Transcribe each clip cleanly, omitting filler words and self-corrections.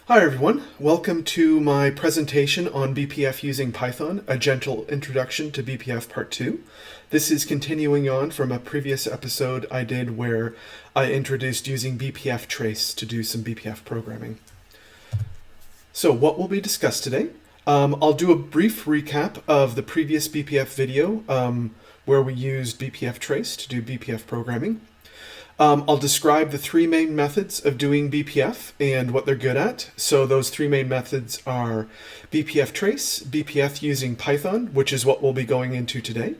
Hi everyone, welcome to my presentation on BPF using Python, a gentle introduction to BPF part 2. This is continuing on from a previous episode I did where I introduced using BPF Trace to do some BPF programming. So what will be discussed today? I'll do a brief recap of the previous BPF video where we used BPF Trace to do BPF programming. I'll describe the three main methods of doing BPF and what they're good at. So those three main methods are BPF Trace, BPF using Python, which is what we'll be going into today,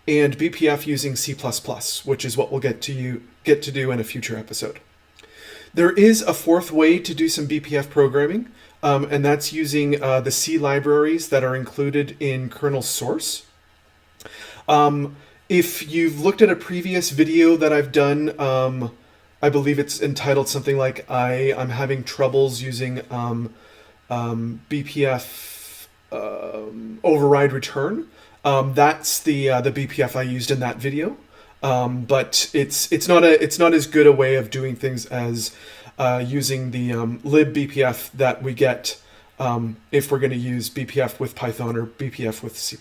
and BPF using C++, which is what we'll get to do in a future episode. There is a fourth way to do some BPF programming, and that's using the C libraries that are included in kernel source. If you've looked at a previous video that I've done, I believe it's entitled something like I'm having troubles using BPF override return. That's the BPF I used in that video, but it's not as good a way of doing things as using the libbpf that we get if we're going to use BPF with Python or BPF with C++.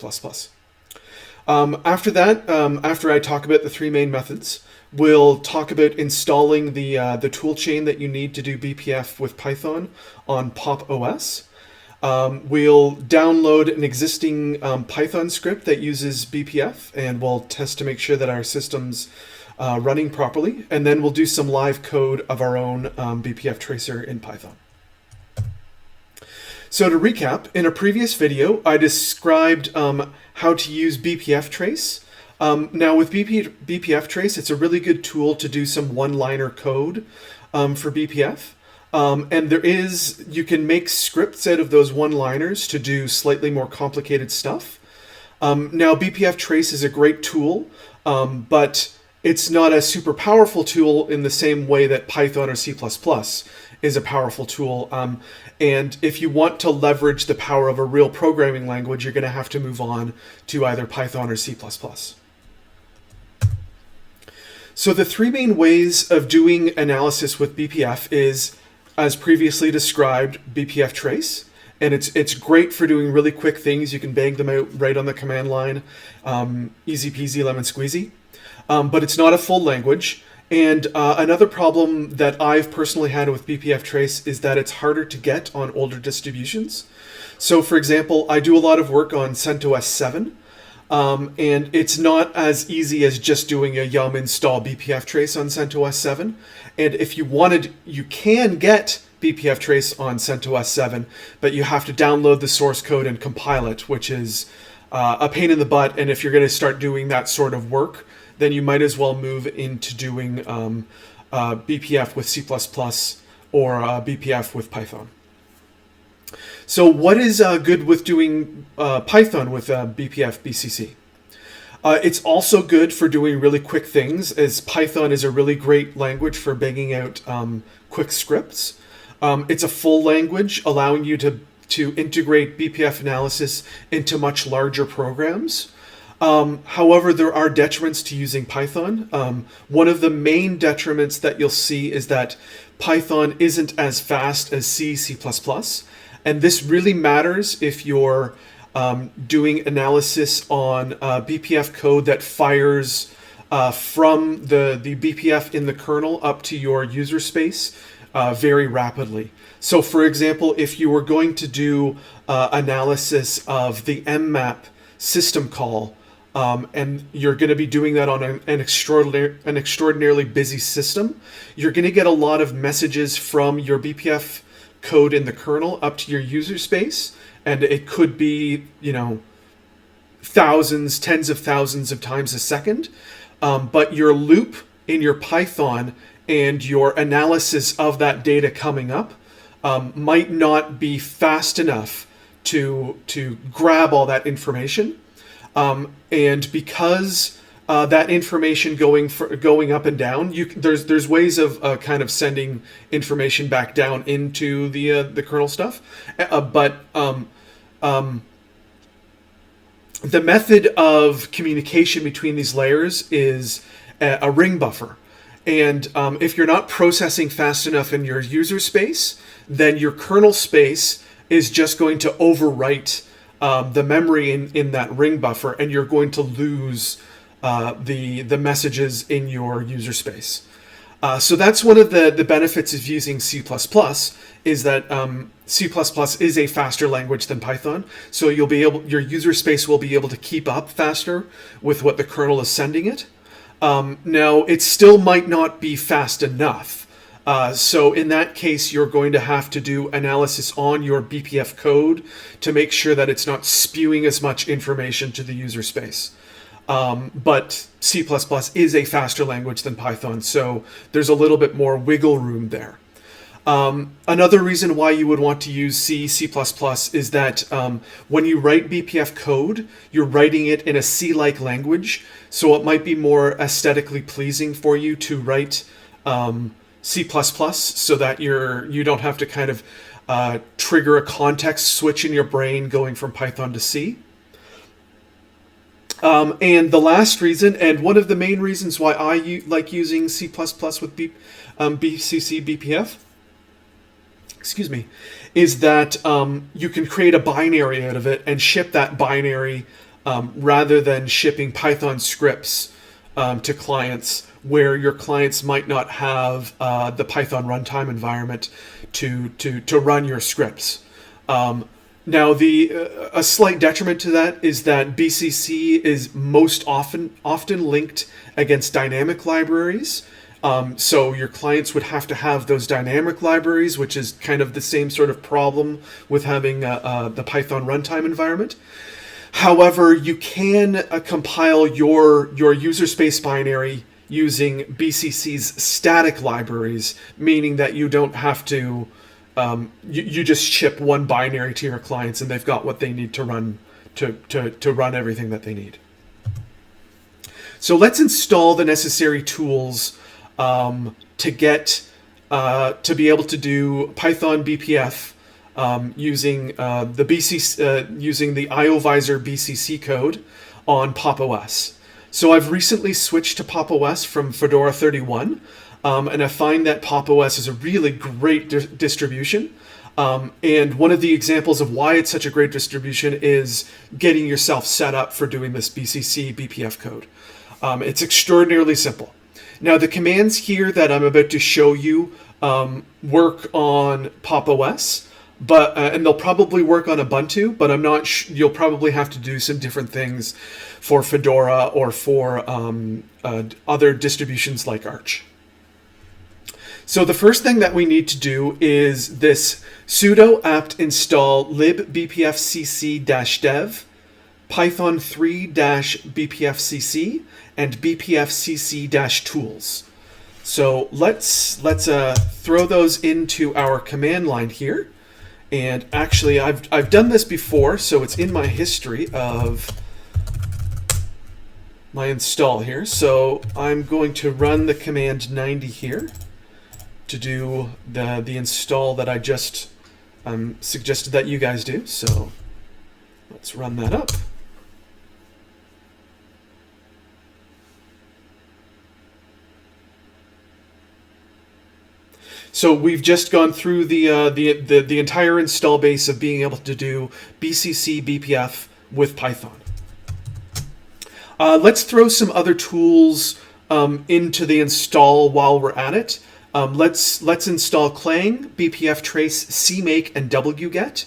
After that, after I talk about the three main methods, we'll talk about installing the toolchain that you need to do BPF with Python on Pop! OS. We'll download an existing Python script that uses BPF, and we'll test to make sure that our system's running properly. And then we'll do some live code of our own BPF tracer in Python. So to recap, in a previous video, I described how to use BPF Trace. Now with BPF Trace, it's a really good tool to do some one-liner code for BPF. And you can make scripts out of those one-liners to do slightly more complicated stuff. Now BPF Trace is a great tool, but it's not a super powerful tool in the same way that Python or C++ is a powerful tool. And if you want to leverage the power of a real programming language, you're going to have to move on to either Python or C++. So the three main ways of doing analysis with BPF is, as previously described, BPF Trace. And it's great for doing really quick things. You can bang them out right on the command line. Easy peasy lemon squeezy. But it's not a full language. And another problem that I've personally had with BPF Trace is that it's harder to get on older distributions. So for example, I do a lot of work on CentOS 7, and it's not as easy as just doing a yum install BPF Trace on CentOS 7. And if you wanted, you can get BPF Trace on CentOS 7, but you have to download the source code and compile it, which is a pain in the butt. And if you're going to start doing that sort of work, then you might as well move into doing BPF with C++ or BPF with Python. So what is good with doing Python with BPF BCC? It's also good for doing really quick things, as Python is a really great language for banging out quick scripts. It's a full language, allowing you to integrate BPF analysis into much larger programs. However, there are detriments to using Python. One of the main detriments that you'll see is that Python isn't as fast as C++. And this really matters if you're doing analysis on BPF code that fires from the BPF in the kernel up to your user space very rapidly. So for example, if you were going to do analysis of the mmap system call, and you're going to be doing that on an extraordinarily busy system, you're going to get a lot of messages from your BPF code in the kernel up to your user space, and it could be, thousands, tens of thousands of times a second. But your loop in your Python and your analysis of that data coming up might not be fast enough to grab all that information. And because that information going up and down, there's ways of kind of sending information back down into the kernel stuff, but the method of communication between these layers is a ring buffer. And if you're not processing fast enough in your user space, then your kernel space is just going to overwrite the memory in that ring buffer, and you're going to lose the messages in your user space. So that's one of the benefits of using C++, is that C++ is a faster language than Python. So your user space will be able to keep up faster with what the kernel is sending it. Now, it still might not be fast enough. So in that case, you're going to have to do analysis on your BPF code to make sure that it's not spewing as much information to the user space. But C++ is a faster language than Python, so there's a little bit more wiggle room there. Another reason why you would want to use C is that when you write BPF code, you're writing it in a C-like language, so it might be more aesthetically pleasing for you to write C++ so that you don't have to kind of trigger a context switch in your brain going from Python to C. And the last reason, and one of the main reasons why I like using C++ with BCC BPF, is that you can create a binary out of it and ship that binary rather than shipping Python scripts to clients, where your clients might not have the Python runtime environment to run your scripts. Now, a slight detriment to that is that BCC is most often linked against dynamic libraries. So your clients would have to have those dynamic libraries, which is kind of the same sort of problem with having the Python runtime environment. However, you can compile your user space binary using BCC's static libraries, meaning that you don't have to, you just ship one binary to your clients and they've got what they need to run to run everything that they need. So let's install the necessary tools to get to be able to do Python BPF using using the IOVisor BCC code on Pop! OS. So I've recently switched to Pop! OS from Fedora 31, and I find that Pop! OS is a really great distribution. And one of the examples of why it's such a great distribution is getting yourself set up for doing this BCC BPF code. It's extraordinarily simple. Now, the commands here that I'm about to show you work on Pop! OS, but and they'll probably work on Ubuntu, but I'm not. You'll probably have to do some different things for Fedora or for other distributions like Arch. So the first thing that we need to do is this sudo apt install libbpfcc-dev, python 3-bpfcc, and bpfcc-tools. So let's throw those into our command line here. And actually, I've done this before, so it's in my history of my install here. So I'm going to run the command 90 here to do the install that I just suggested that you guys do. So let's run that up. So we've just gone through the entire install base of being able to do BCC BPF with Python. Let's throw some other tools into the install while we're at it. Let's install Clang, BPF Trace, cmake, and wget.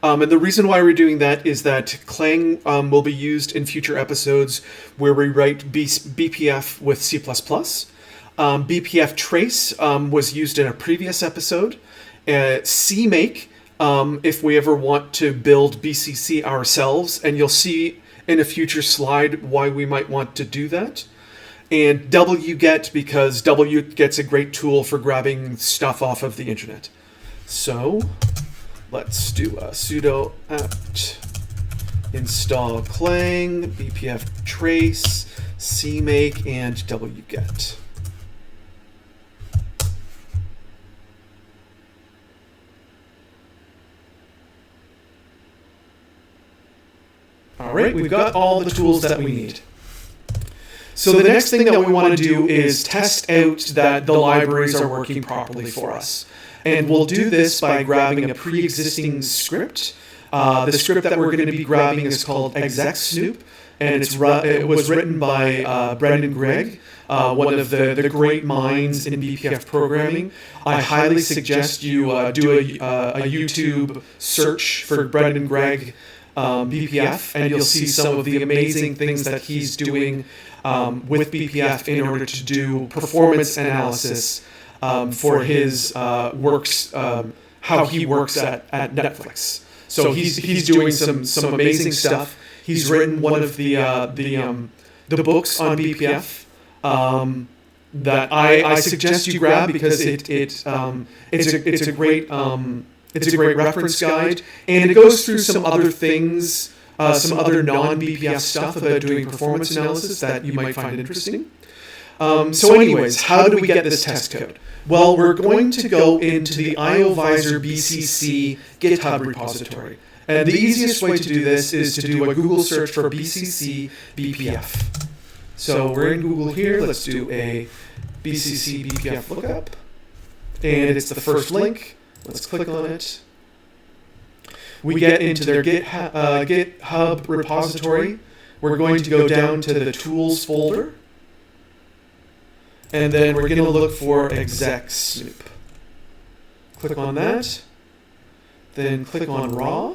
And the reason why we're doing that is that Clang will be used in future episodes where we write BPF with C++. BPF Trace was used in a previous episode. cmake, if we ever want to build BCC ourselves, and you'll see in a future slide why we might want to do that. And wget, because wget's a great tool for grabbing stuff off of the internet. So let's do a sudo apt install Clang, BPF Trace, cmake, and wget. All right, we've got all the tools that we need. So the next thing that we want to do is test out that the libraries are working properly for us. And we'll do this by grabbing a pre-existing script. The script that we're going to be grabbing is called exec-snoop, and it was written by Brendan Gregg, one of the great minds in BPF programming. I highly suggest you do a YouTube search for Brendan Gregg BPF, and you'll see some of the amazing things that he's doing with BPF in order to do performance analysis for his works, how he works at Netflix. So he's doing some amazing stuff. He's written one of the books on BPF that I suggest you grab because it's a great reference guide, and it goes through some other things, some other non-BPF stuff about doing performance analysis that you might find interesting. So anyways, how do we get this test code? Well, we're going to go into the IOVisor BCC GitHub repository. And the easiest way to do this is to do a Google search for BCC BPF. So we're in Google here. Let's do a BCC BPF lookup. And it's the first link. Let's click on it. We get into their GitHub repository. We're going to go down to the tools folder. And then we're going to look for exec-snoop. Click on that. Then click on raw.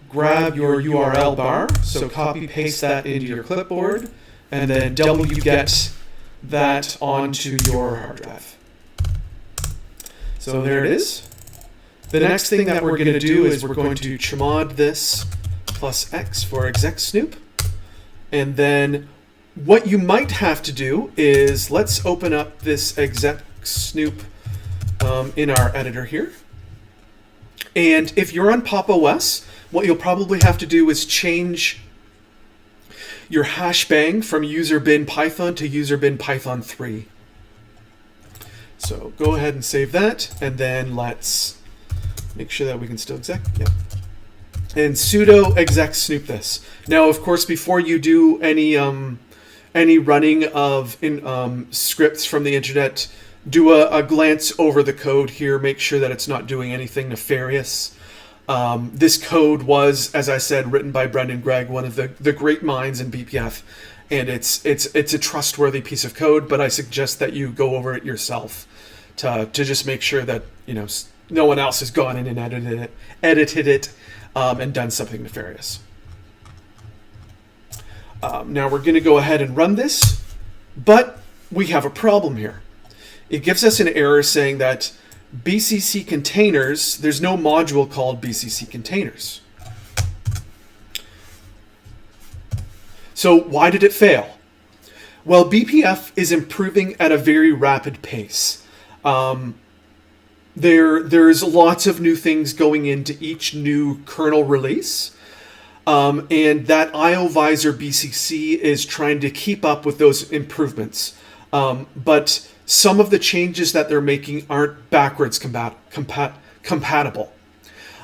Grab your URL bar. So copy paste that into your clipboard. And then wget that onto your hard drive. So there it is. The next thing that we're going to do is we're going to chmod this plus X for exec-snoop. And then what you might have to do is let's open up this exec-snoop in our editor here. And if you're on Pop! OS, what you'll probably have to do is change your hash bang from user bin Python to user bin Python 3. So go ahead and save that, and then let's make sure that we can still exec. Yeah. And sudo exec-snoop this. Now, of course, before you do any running of scripts from the internet, do a glance over the code here. Make sure that it's not doing anything nefarious. This code was, as I said, written by Brendan Gregg, one of the great minds in BPF, and it's a trustworthy piece of code. But I suggest that you go over it yourself to just make sure that no one else has gone in and edited it and done something nefarious. Now we're going to go ahead and run this, but we have a problem here. It gives us an error saying that BCC containers, there's no module called BCC containers. So why did it fail? Well, BPF is improving at a very rapid pace. There's lots of new things going into each new kernel release. And that IOVisor BCC is trying to keep up with those improvements. But some of the changes that they're making aren't backwards compatible.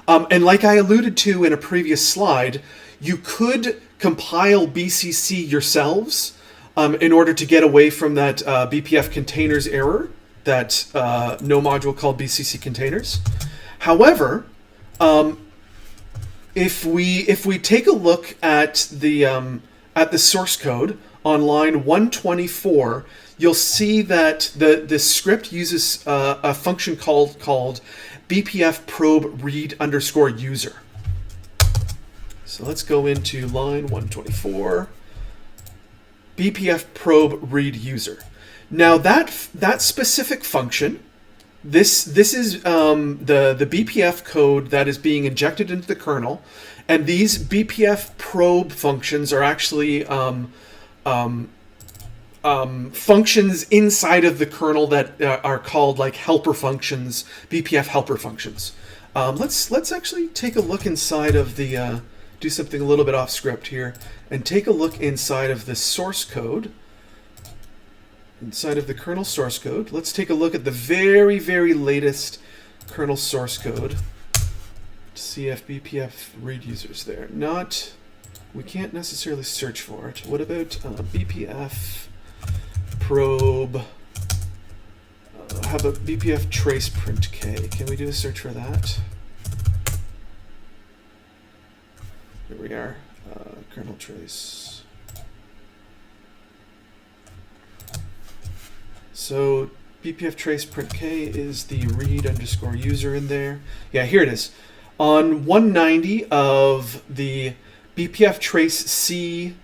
And like I alluded to in a previous slide, you could compile BCC yourselves in order to get away from that BPF containers error, that no module called BCC containers. However, if we take a look at the source code on line 124, you'll see that the script uses a function called bpf probe read _ user. So let's go into line 124, bpf probe read user. Now that specific function, this is the BPF code that is being injected into the kernel, and these BPF probe functions are actually functions inside of the kernel that are called like helper functions, BPF helper functions. Let's actually take a look inside of the do something a little bit off script here and take a look inside of the source code. Inside of the kernel source code, let's take a look at the very, very latest kernel source code to see if BPF read users there. Not we can't necessarily search for it. What about BPF probe? How about BPF trace print K? Can we do a search for that? Here we are, kernel trace. So BPF trace print K is the read underscore user in there. Yeah, here it is. On 190 of the BPF Trace C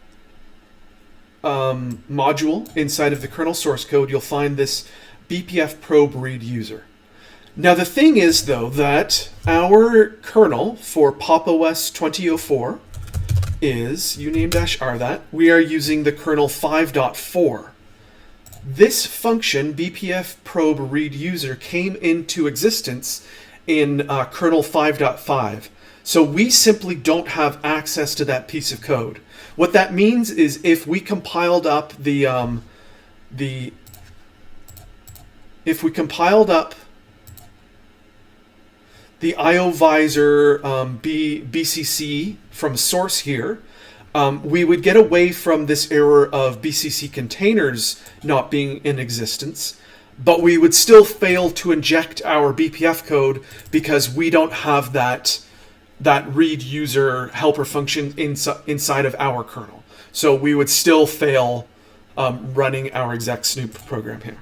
module inside of the kernel source code, you'll find this BPF probe read user. Now the thing is, though, that our kernel for Pop! OS 2004 is uname-r that. We are using the kernel 5.4. This function, BPF probe read user, came into existence in kernel 5.5. So we simply don't have access to that piece of code. What that means is if we compiled up the IOvisor BCC from source here, we would get away from this error of BCC containers not being in existence, but we would still fail to inject our BPF code because we don't have that read user helper function inside of our kernel. So we would still fail running our exec snoop program here.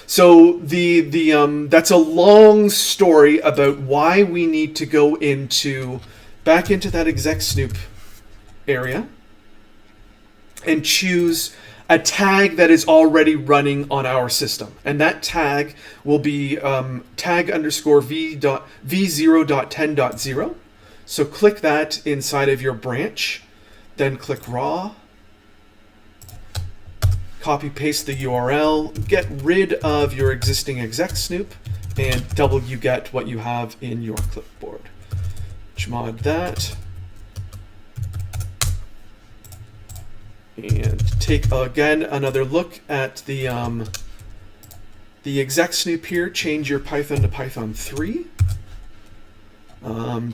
So that's a long story about why we need to go back into that exec snoop area and choose a tag that is already running on our system. And that tag will be tag underscore v0.10.0. So click that inside of your branch, then click raw, copy paste the URL, get rid of your existing exec snoop, and wget what you have in your clipboard. Chmod that. And take again another look at the exec snoop here. Change your Python to Python 3.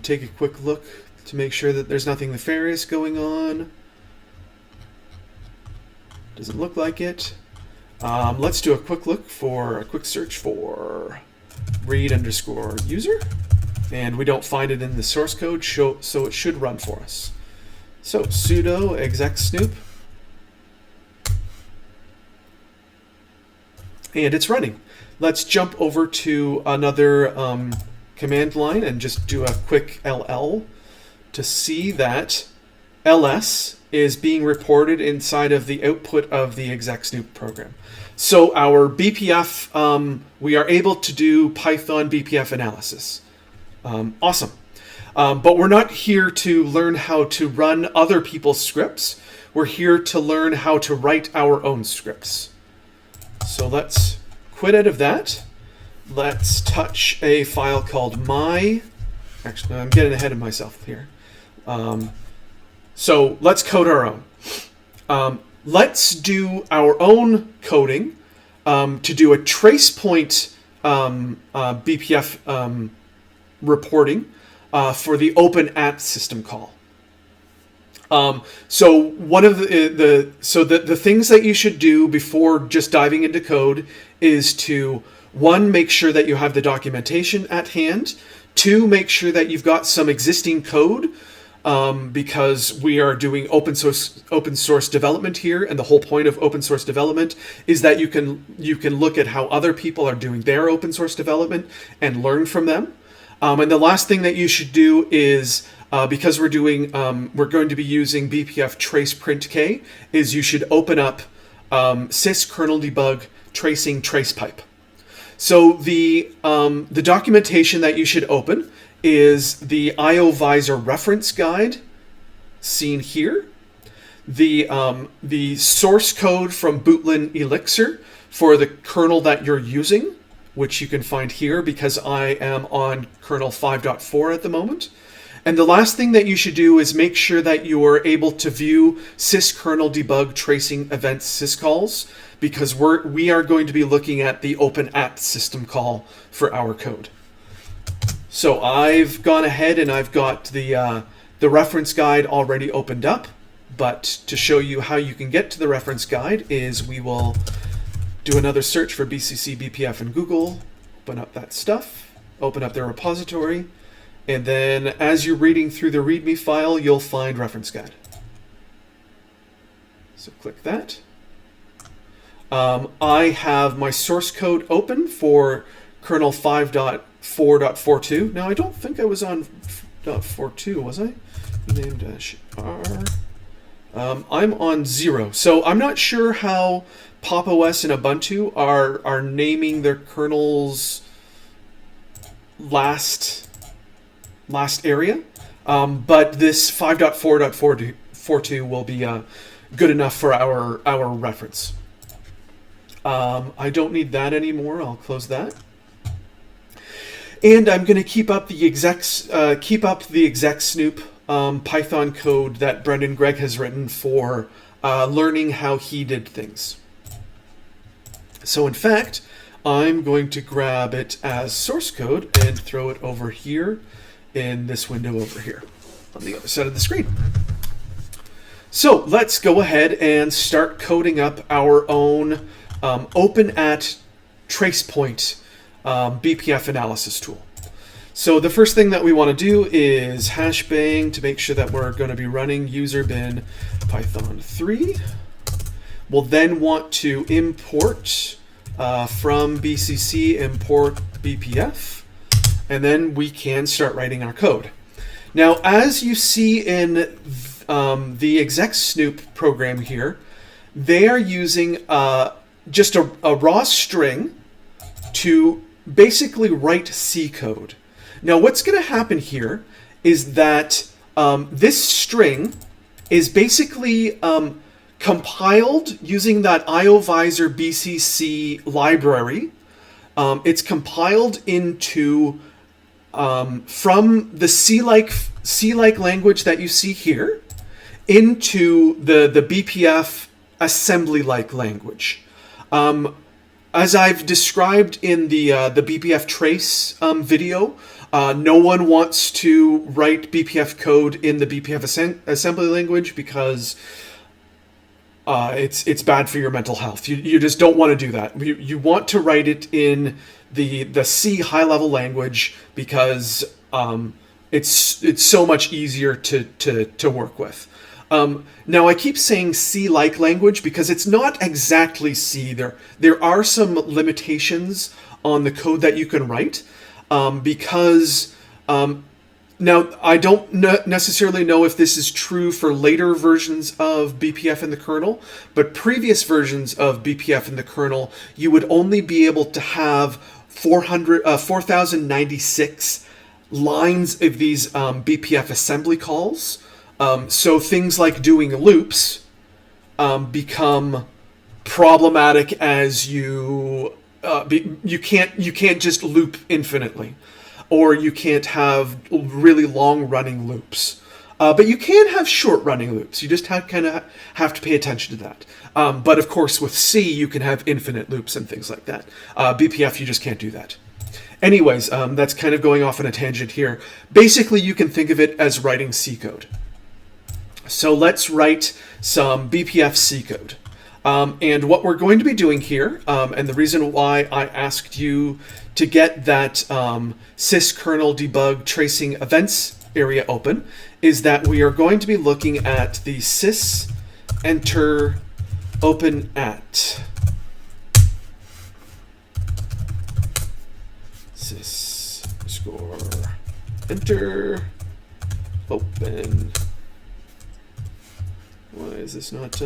Take a quick look to make sure that there's nothing nefarious going on. Doesn't look like it. Let's do a quick search for read underscore user, and we don't find it in the source code, so it should run for us. So sudo exec snoop. And it's running. Let's jump over to another command line and just do a quick ll to see that ls is being reported inside of the output of the exec snoop program. So our BPF, we are able to do Python BPF analysis. Awesome. But we're not here to learn how to run other people's scripts. We're here to learn how to write our own scripts. So let's quit out of that. Let's touch a file called actually, I'm getting ahead of myself here. So let's code our own. Let's do our own coding to do a trace point BPF reporting for the open at system call. So one of the things that you should do before just diving into code is to, one, make sure that you have the documentation at hand. Two, make sure that you've got some existing code, because we are doing open source development here, and the whole point of open source development is that you can look at how other people are doing their open source development and learn from them. And the last thing that you should do is, because we're going to be using BPF trace print K, is you should open up sys kernel debug tracing trace pipe. So the documentation that you should open is the IOvisor reference guide, seen here, the source code from Bootlin Elixir for the kernel that you're using, which you can find here because I am on kernel 5.4 at the moment. And the last thing that you should do is make sure that you are able to view syskernel debug tracing events syscalls, because we are going to be looking at the open at system call for our code. So I've gone ahead and I've got the reference guide already opened up. but to show you how you can get to the reference guide is we will do another search for BCC BPF in Google, open up that stuff, open up their repository, and then as you're reading through the README file, you'll find reference guide. So click that. I have my source code open for kernel 5.4.42. Now, I don't think I was on .42, was I? Name -r. I'm on 0. So I'm not sure how Pop! OS and Ubuntu are naming their kernels last area. But this 5.4.42 will be good enough for our reference. I don't need that anymore. I'll close that. And I'm going to keep up the exec snoop Python code that Brendan Gregg has written for learning how he did things. So in fact, I'm going to grab it as source code and throw it over here in this window over here on the other side of the screen. So let's go ahead and start coding up our own open at tracepoint BPF analysis tool. So the first thing that we want to do is hash bang to make sure that we're going to be running user bin python 3. We'll then want to import from BCC import BPF, and then we can start writing our code. Now, as you see in the exec snoop program here, they are using just a raw string to basically write C code. Now, what's going to happen here is that this string is basically compiled using that IOVisor BCC library. It's compiled into from the C-like language that you see here into the BPF assembly-like language. As I've described in the BPF Trace video, no one wants to write BPF code in the BPF assembly language because it's bad for your mental health. You just don't want to do that. You want to write it in the C high-level language because it's so much easier to work with. Now, I keep saying C-like language because it's not exactly C. There are some limitations on the code that you can write because now I don't necessarily know if this is true for later versions of BPF in the kernel, but previous versions of BPF in the kernel, you would only be able to have 4,096 lines of these BPF assembly calls. So things like doing loops become problematic as you can't just loop infinitely, or you can't have really long running loops. But you can have short running loops. You just have to pay attention to that. But of course, with C, you can have infinite loops and things like that. BPF, you just can't do that. Anyways, that's kind of going off on a tangent here. Basically, you can think of it as writing C code. So let's write some BPF C code. And what we're going to be doing here, and the reason why I asked you to get that syskernel debug tracing events area open, is that we are going to be looking at the sys enter open at. Sys score enter open. Why is this not?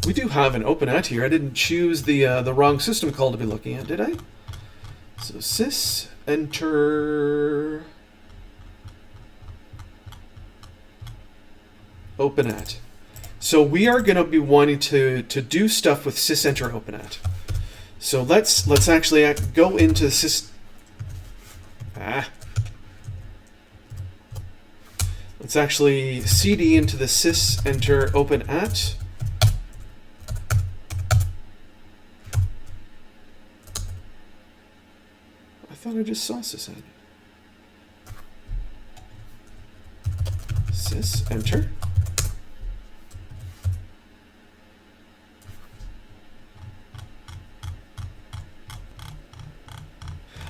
We do have an open at here. I didn't choose the wrong system call to be looking at, did I? So sys enter open at. So we are going to be wanting to do stuff with sys enter open at. So let's actually go into sys. Let's actually cd into the sys enter open at. I thought I just saw sys enter. Sys enter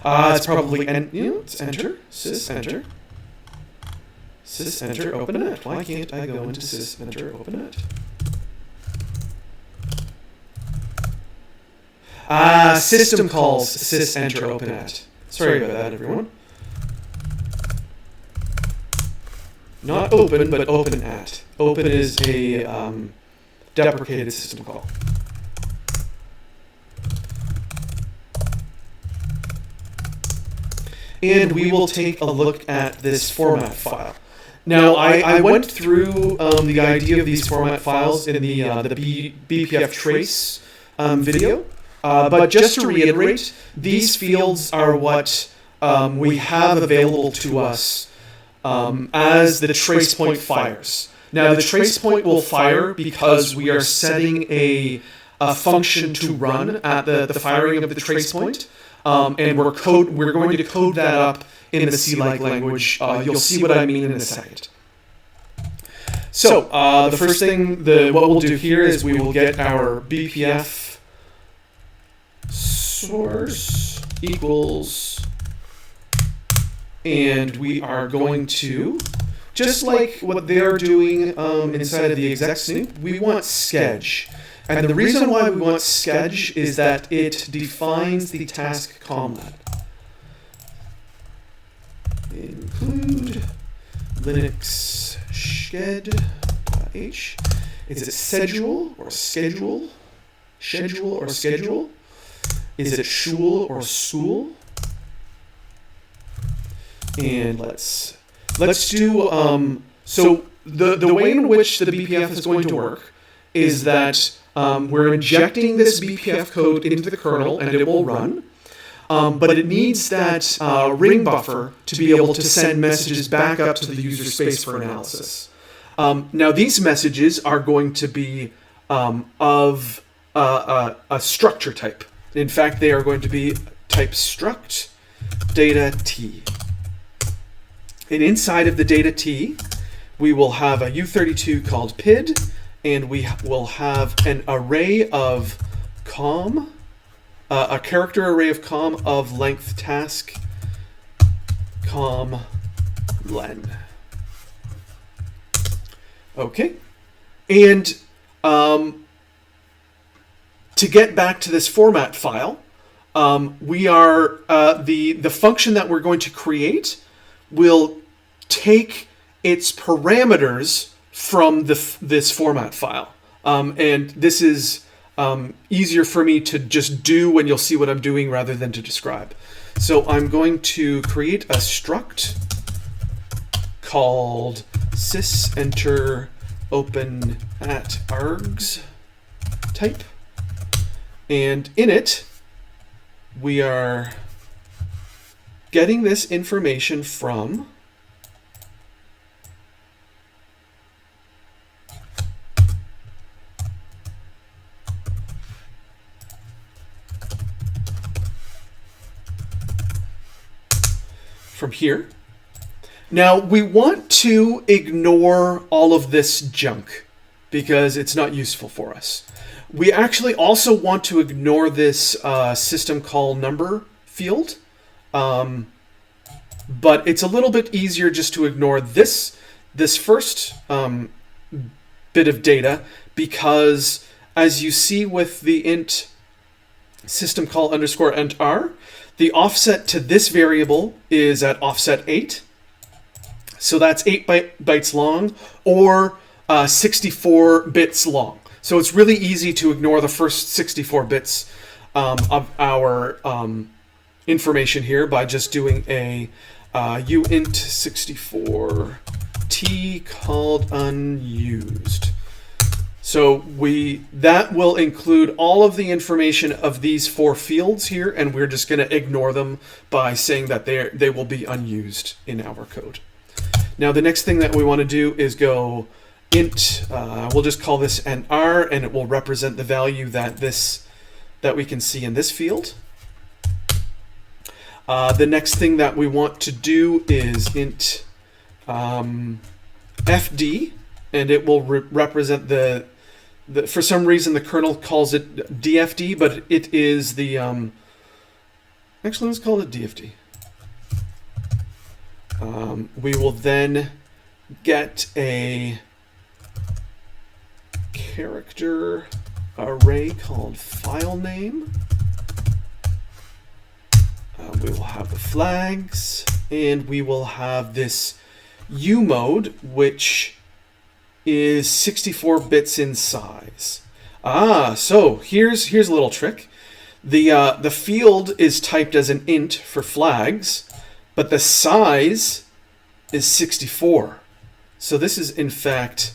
It's probably it's enter, sys enter, openet. Why can't I go into sys enter openet? System calls sys enter openet. Sorry about that, everyone. Not open, but openet. Open is a deprecated system call. And we will take a look at this format file. Now, I went through the idea of these format files in the BPF Trace video, but just to reiterate, these fields are what we have available to us as the trace point fires. Now, the trace point will fire because we are setting a function to run at the firing of the trace point. And we're going to code that up in the C-like language. You'll see what I mean in a second. So the first thing, what we'll do here is we will get our BPF source equals, and we are going to, just like what they're doing inside of the exec snoop, we want sketch. And the reason why we want sketch is that it defines the task commlet. Include Linux sched.h. Is it schedule or schedule? Schedule or schedule? Is it shul or sul? And let's do so the way in which the BPF is going to work is that we're injecting this BPF code into the kernel and it will run, but it needs that ring buffer to be able to send messages back up to the user space for analysis. Now these messages are going to be of a structure type. In fact, they are going to be type struct data t. And inside of the data t, we will have a U32 called PID, and we will have an array of com, a character array of com of length task com len. Okay, and to get back to this format file, we are the function that we're going to create will take its parameters from this format file. And this is easier for me to just do when you'll see what I'm doing rather than to describe. So I'm going to create a struct called sysenter open at args type. And in it, we are getting this information from here. Now we want to ignore all of this junk because it's not useful for us. We actually also want to ignore this system call number field, but it's a little bit easier just to ignore this first bit of data, because as you see with the int system call underscore int r, the offset to this variable is at offset 8. So that's 8 bytes long, or 64 bits long. So it's really easy to ignore the first 64 bits of our information here by just doing a uint64t called unused. So that will include all of the information of these 4 fields here, and we're just going to ignore them by saying that they will be unused in our code. Now the next thing that we want to do is go int, we'll just call this an r, and it will represent the value that we can see in this field. The next thing that we want to do is int fd, and it will represent the for some reason the kernel calls it dfd, but it is the Actually, let's call it DFD. We will then get a character array called file name. We will have the flags, and we will have this umode, which is 64 bits in size. So here's a little trick. The field is typed as an int for flags, but the size is 64. So this is in fact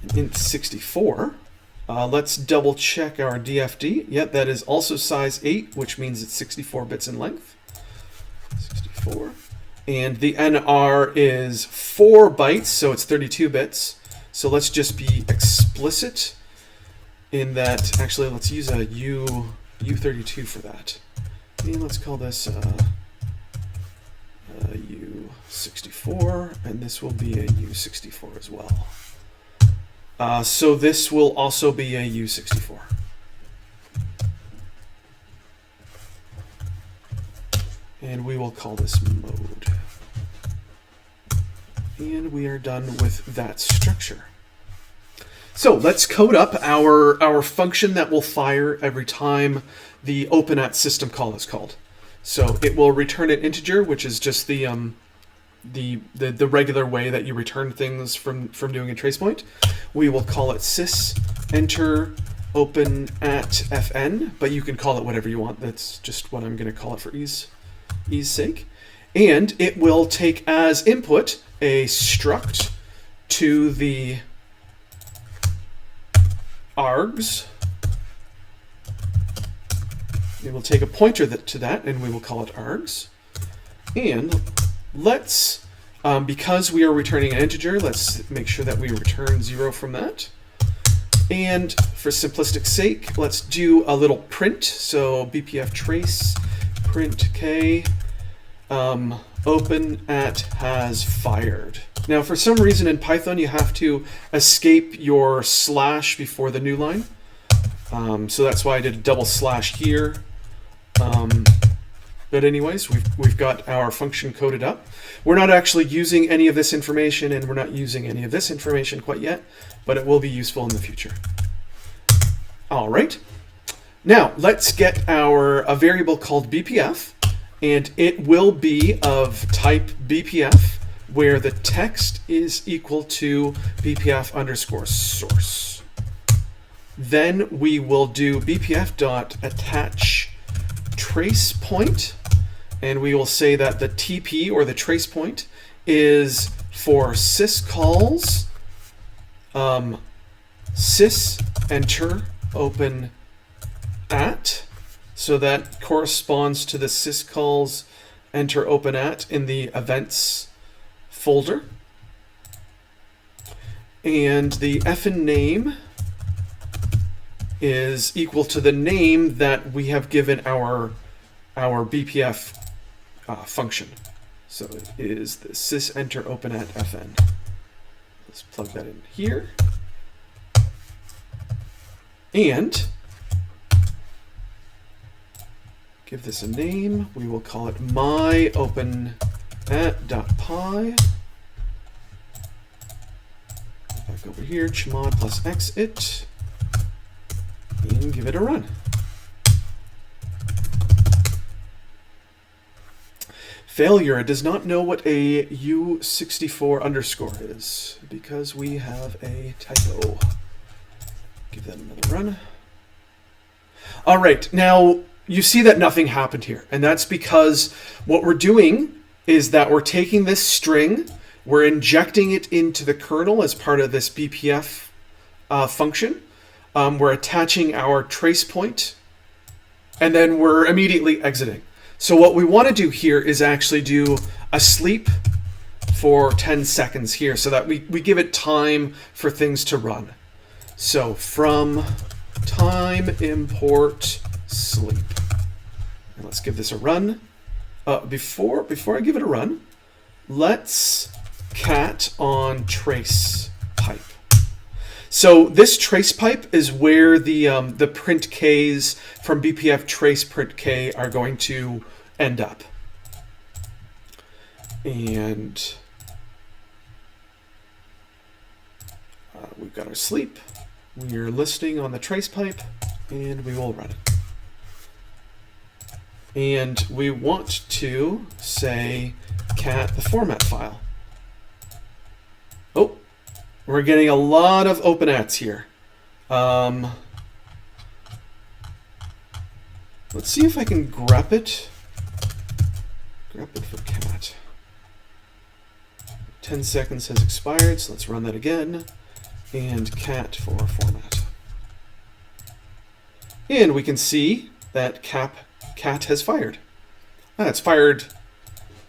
an int 64. Let's double check our DFD. Yep, that is also size 8, which means it's 64 bits in length. 64. And the NR is 4 bytes, so it's 32 bits. So let's just be explicit in that. Actually, let's use a U32 for that. And let's call this U64, and this will be a U64 as well. So this will also be a U64. And we will call this mode. And we are done with that structure. So let's code up our function that will fire every time the open at system call is called. So it will return an integer, which is just the regular way that you return things from doing a trace point. We will call it sys enter open at fn, but you can call it whatever you want. That's just what I'm going to call it for ease sake. And it will take as input a struct to the args. It will take a pointer to that, and we will call it args. And let's, because we are returning an integer, let's make sure that we return 0 from that. And for simplistic sake, let's do a little print. So BPF trace print k open at has fired. Now, for some reason in Python, you have to escape your slash before the new line. So that's why I did a double slash here. But anyways, we've got our function coded up. We're not actually using any of this information, and we're not using any of this information quite yet, but it will be useful in the future. All right. Now, let's get a variable called BPF, and it will be of type BPF, where the text is equal to BPF underscore source. Then we will do BPF.attach trace point, and we will say that the TP, or the trace point, is for syscalls sys enter open at, so that corresponds to the syscalls enter open at in the events folder. And the fn name is equal to the name that we have given our BPF function. So it is the sys enter open at fn. Let's plug that in here. And give this a name. We will call it my open at.py. Back over here, chmod plus exit, and give it a run. Failure, it does not know what a U64 underscore is because we have a typo. Give that another run. All right, now you see that nothing happened here, and that's because what we're doing is that we're taking this string, we're injecting it into the kernel as part of this BPF function. We're attaching our trace point, and then we're immediately exiting. So what we want to do here is actually do a sleep for 10 seconds here so that we give it time for things to run. So from time import sleep. And let's give this a run. Before I give it a run, let's cat on trace pipe. So this trace pipe is where the print k's from BPF trace print k are going to end up. And we've got our sleep. We're listening on the trace pipe, and we will run it. And we want to say cat the format file. Oh, we're getting a lot of openats here. Let's see if I can grep it. Grep it for cat. 10 seconds has expired, so let's run that again. And cat for format. And we can see that cat has fired. It's fired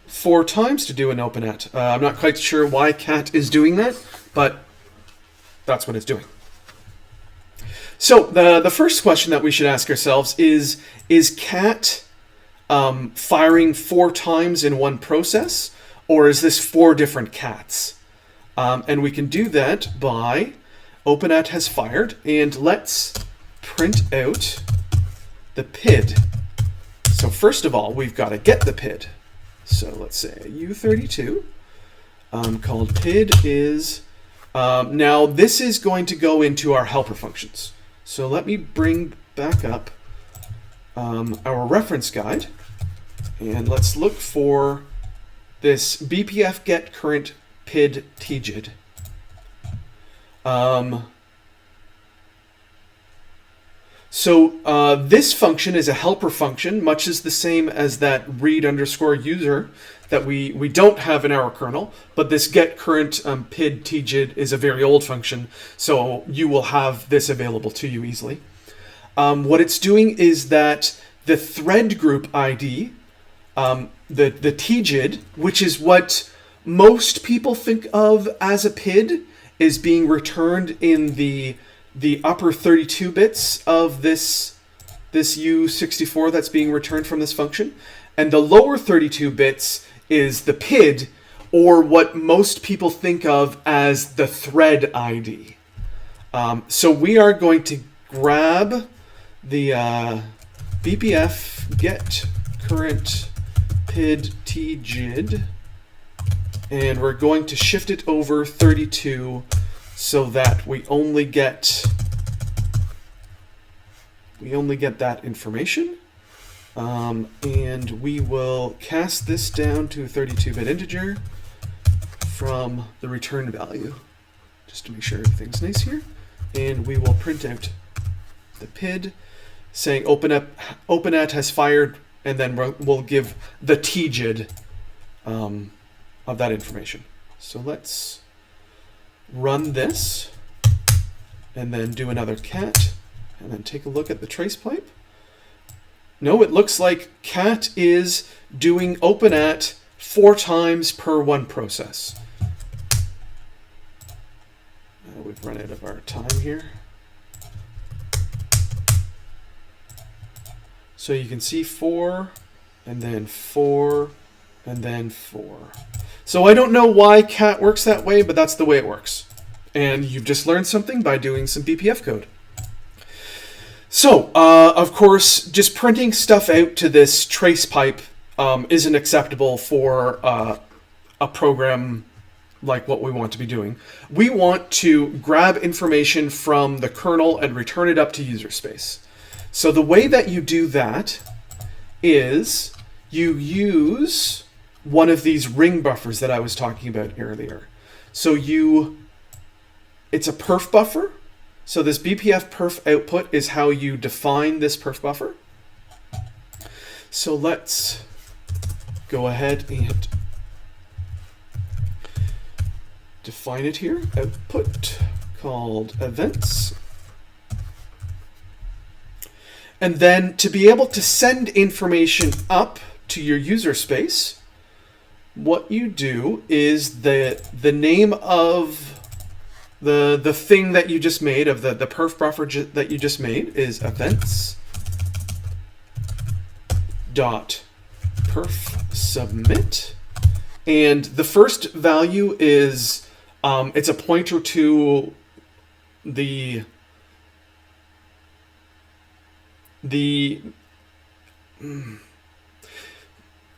4 times to do an openat. I'm not quite sure why cat is doing that, but that's what it's doing. So the first question that we should ask ourselves is cat firing 4 times in one process, or is this 4 different cats? And we can do that by openat has fired, and let's print out the PID. So first of all, we've got to get the PID. So let's say U32 called PID is, now this is going to go into our helper functions. So let me bring back up our reference guide, and let's look for this BPF get current PID tgid. So this function is a helper function, much as the same as that read_user that we don't have in our kernel, but this get current PID tgid is a very old function, so you will have this available to you easily. What it's doing is that the thread group ID, the tgid, which is what most people think of as a PID, is being returned in the upper 32 bits of this U64 that's being returned from this function. And the lower 32 bits is the PID, or what most people think of as the thread ID. So we are going to grab the BPF get current PID tgid, and we're going to shift it over 32 so that we only get that information. And we will cast this down to a 32-bit integer from the return value, just to make sure everything's nice here. And we will print out the PID saying openat has fired, and then we'll give the tgid of that information. So let's run this and then do another cat and then take a look at the trace pipe. No, it looks like cat is doing openat 4 times per one process. We've run out of our time here. So you can see 4 and then 4 and then 4. So I don't know why cat works that way, but that's the way it works. And you've just learned something by doing some BPF code. So, of course, just printing stuff out to this trace pipe isn't acceptable for a program like what we want to be doing. We want to grab information from the kernel and return it up to user space. So the way that you do that is you use one of these ring buffers that I was talking about earlier. So it's a perf buffer. So this BPF perf output is how you define this perf buffer. So let's go ahead and define it here. Output called events. And then to be able to send information up to your user space, what you do is the name of the thing that you just made, of the perf buffer that you just made, is events dot perf submit, and the first value is it's a pointer to the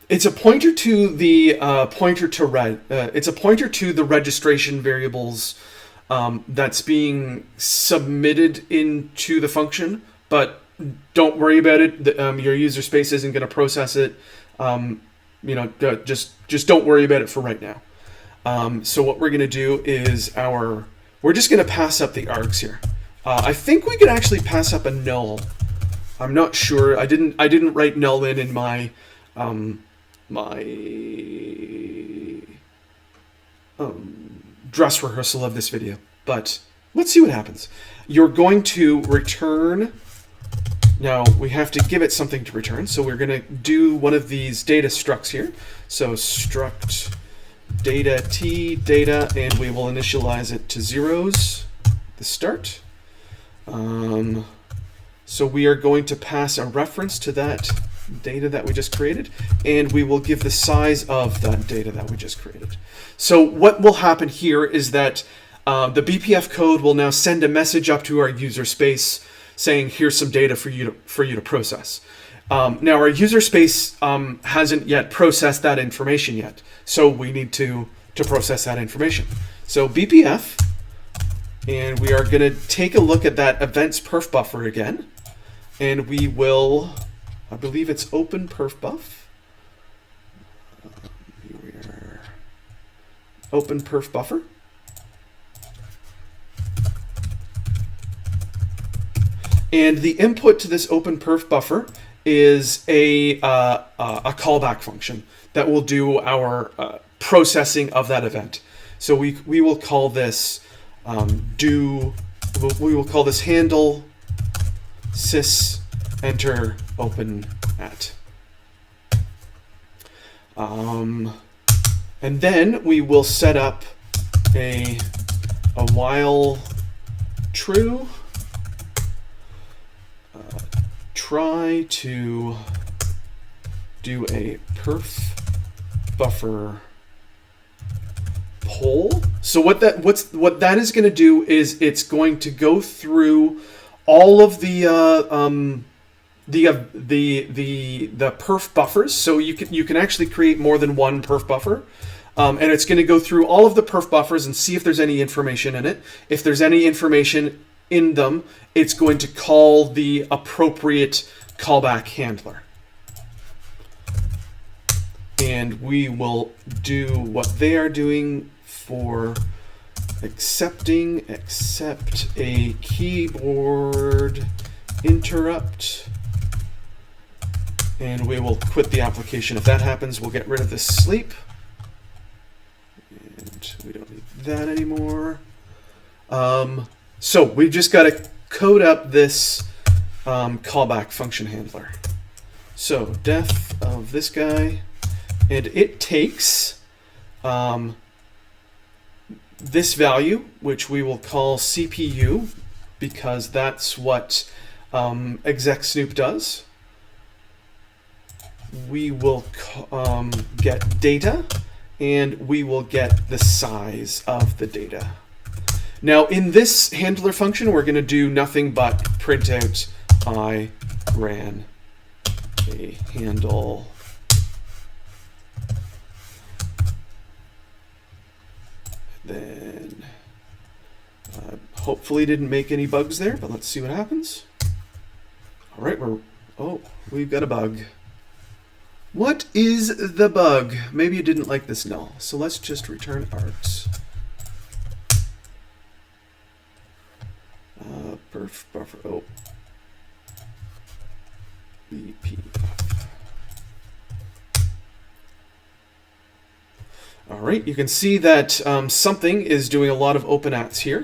It's a pointer to the it's a pointer to the registration variables that's being submitted into the function, but don't worry about it. Your user space isn't going to process it. Just don't worry about it for right now. So what we're going to do is we're just going to pass up the args here. I think we could actually pass up a null. I'm not sure. I didn't write null in my dress rehearsal of this video, but let's see what happens. You're going to return. Now we have to give it something to return, so we're going to do one of these data structs here. So struct data t data, and we will initialize it to zeros at the start. So we are going to pass a reference to that data that we just created, and we will give the size of that data that we just created. So what will happen here is that the BPF code will now send a message up to our user space saying, here's some data for you to process. Now our user space hasn't yet processed that information yet, so we need to process that information. So BPF, and we are going to take a look at that events perf buffer again, and we will, I believe it's open perf buff. Here we are. Open perf buffer. And the input to this open perf buffer is a callback function that will do our processing of that event. So we will call this we will call this handle sys enter open at. And then we will set up a while true. Try to do a perf buffer poll. So what that is going to do is it's going to go through all of the perf buffers. So you can actually create more than one perf buffer. And it's going to go through all of the perf buffers and see if there's any information in it. If there's any information in them, it's going to call the appropriate callback handler. And we will do what they are doing for accept a keyboard interrupt. And we will quit the application. If that happens, we'll get rid of this sleep. And we don't need that anymore. So we've just got to code up this callback function handler. So def of this guy, and it takes this value, which we will call CPU, because that's what exec snoop does. We will get data, and we will get the size of the data. Now, in this handler function, we're going to do nothing but print out I ran a handle. Then, hopefully didn't make any bugs there, but let's see what happens. All right, we've got a bug. What is the bug? Maybe you didn't like this null. So let's just return args. Perf buffer, BPF. All right, you can see that something is doing a lot of open ats here.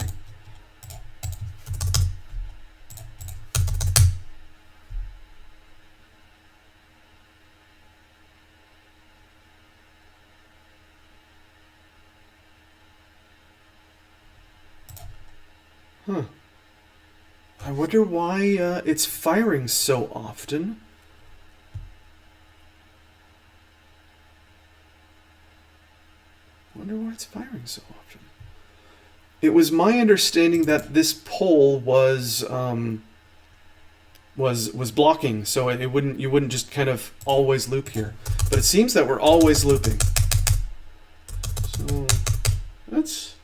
Huh. I wonder why it's firing so often. I wonder why it's firing so often. It was my understanding that this poll was was blocking, so you wouldn't just kind of always loop here. But it seems that we're always looping. So that's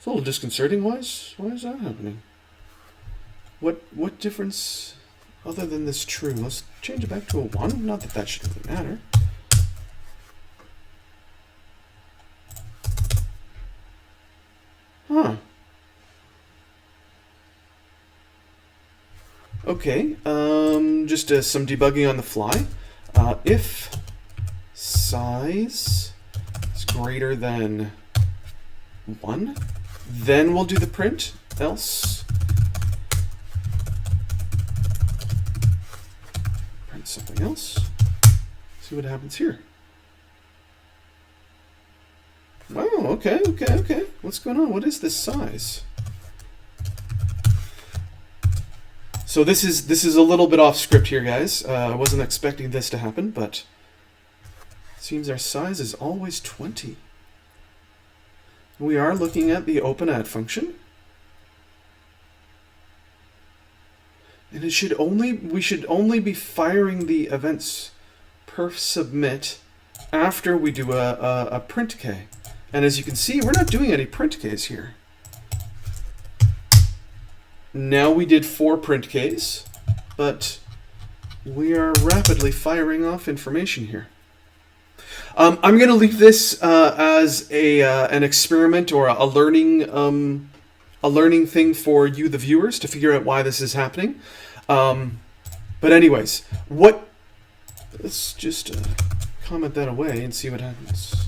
a little disconcerting. Why is that happening? What difference other than this true? Let's change it back to a 1. Not that that should really matter. Huh. Okay, just some debugging on the fly. If size is greater than 1, then we'll do the print, else print something else. See what happens here. Wow, okay. What's going on? What is this size? So this is a little bit off script here, guys. I wasn't expecting this to happen, but it seems our size is always 20. We are looking at the open-add function. And we should only be firing the events perf submit after we do a print k. And as you can see, we're not doing any print k's here. Now we did 4 print k's, but we are rapidly firing off information here. I'm going to leave this as an experiment or a learning thing for you, the viewers, to figure out why this is happening. But anyways, let's just comment that away and see what happens.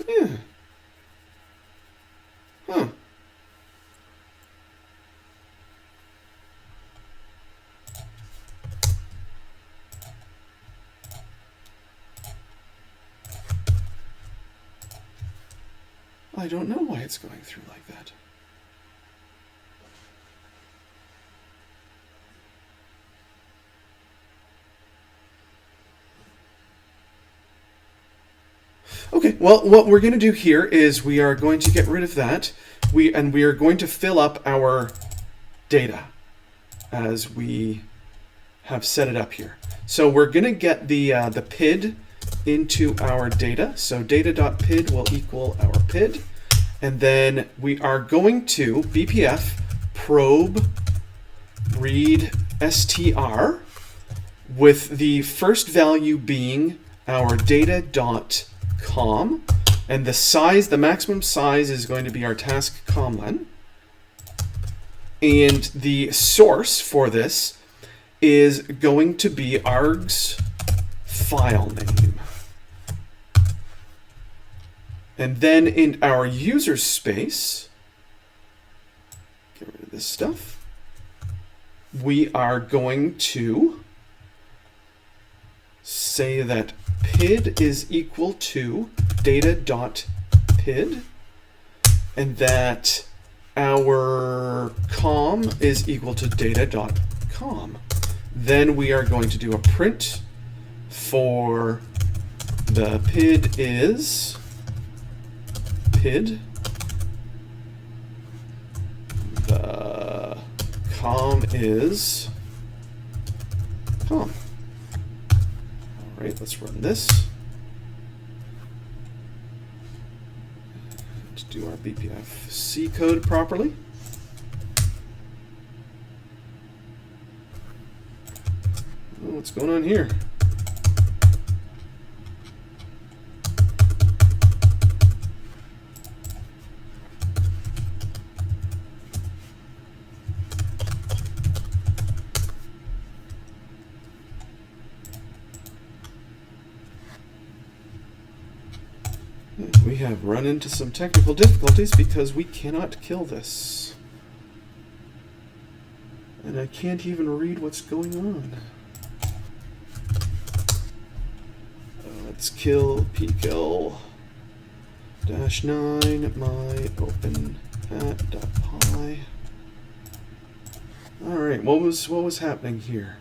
Yeah. Huh. I don't know why it's going through like that. Okay, well, what we're going to do here is we are going to get rid of that. We are going to fill up our data as we have set it up here. So we're going to get the PID into our data. So data.pid will equal our PID. And then we are going to BPF probe read str with the first value being our data.com, and the maximum size is going to be our task comlen. And the source for this is going to be arg's file name. And then in our user space, get rid of this stuff, we are going to say that PID is equal to data.pid, and that our com is equal to data.com. Then we are going to do a print for the PID is PID, the com is com. All right, let's run this. To do our BPFC code properly. Oh, what's going on here? We have run into some technical difficulties because we cannot kill this. And I can't even read what's going on. Let's kill pkill -9 my open at.py. All right, what was happening here?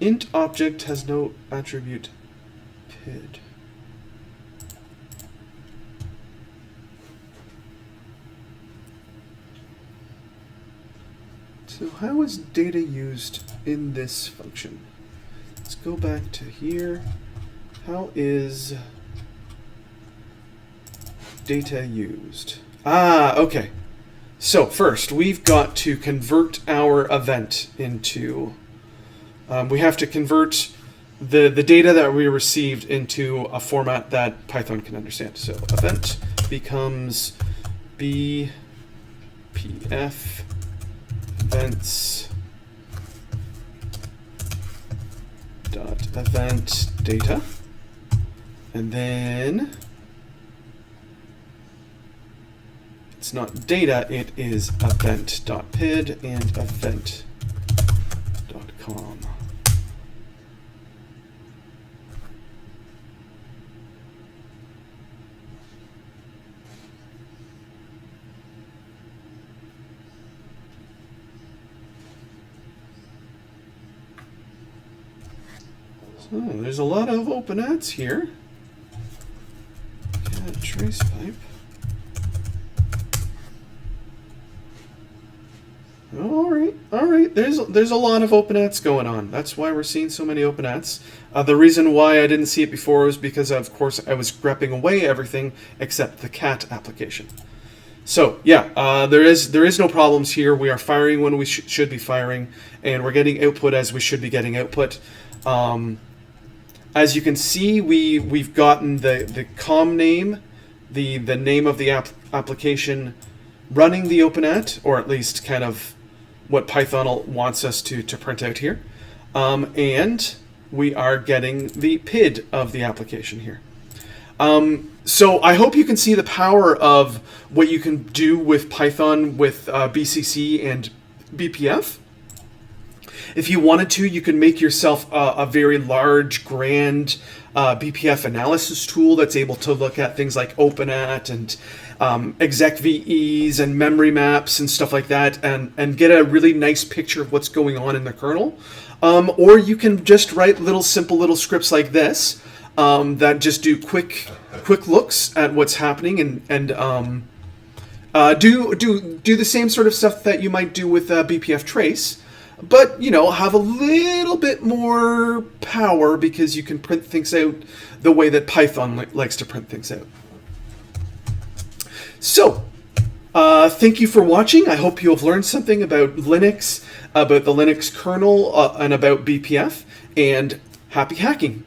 Int object has no attribute PID. So how is data used in this function? Let's go back to here. How is data used? Ah, okay. So first, we've got to convert our event into, we have to convert the data that we received into a format that Python can understand. So event becomes BPF events dot event data, and then it's not data, it is event.pid and event.com. So there's a lot of open ads here. Trace pipe. All right. There's a lot of open ads going on. That's why we're seeing so many open ads. The reason why I didn't see it before was because, of course, I was grepping away everything except the cat application. So yeah, there is no problems here. We are firing when we should be firing, and we're getting output as we should be getting output. As you can see, we've gotten the com name, the name of the application running the openat, or at least kind of what Python wants us to print out here. And we are getting the PID of the application here. So I hope you can see the power of what you can do with Python with BCC and BPF. If you wanted to, you can make yourself a very large, grand BPF analysis tool that's able to look at things like openat and exec VEs and memory maps and stuff like that, and get a really nice picture of what's going on in the kernel. Or you can just write simple little scripts like this that just do quick looks at what's happening and do the same sort of stuff that you might do with BPF Trace. But, have a little bit more power because you can print things out the way that Python likes to print things out. So, thank you for watching. I hope you have learned something about Linux, about the Linux kernel, and about BPF, and happy hacking.